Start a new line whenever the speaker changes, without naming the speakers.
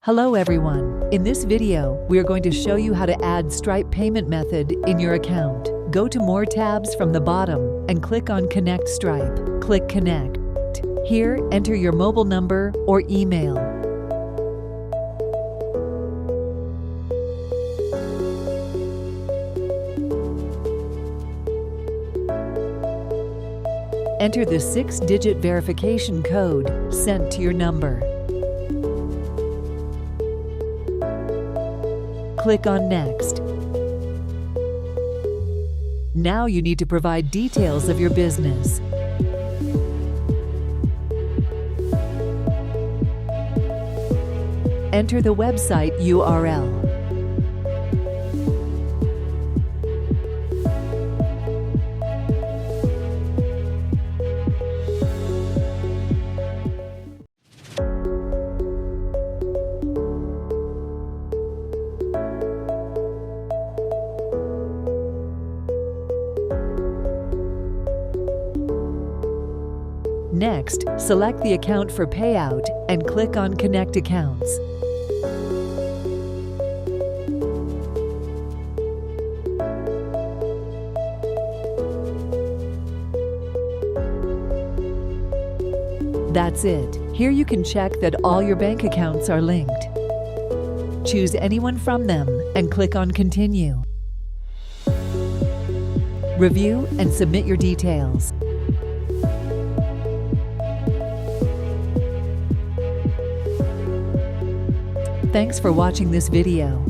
Hello everyone. In this video, we are going to show you how to add Stripe payment method in your account. Go to More tabs from the bottom and click on Connect Stripe. Click Connect. Here, enter your mobile number or email. Enter the 6-digit verification code sent to your number. Click on Next. Now you need to provide details of your business. Enter the website URL. Next, select the account for payout and click on Connect Accounts. That's it. Here you can check that all your bank accounts are linked. Choose anyone from them and click on Continue. Review and submit your details. Thanks for watching this video.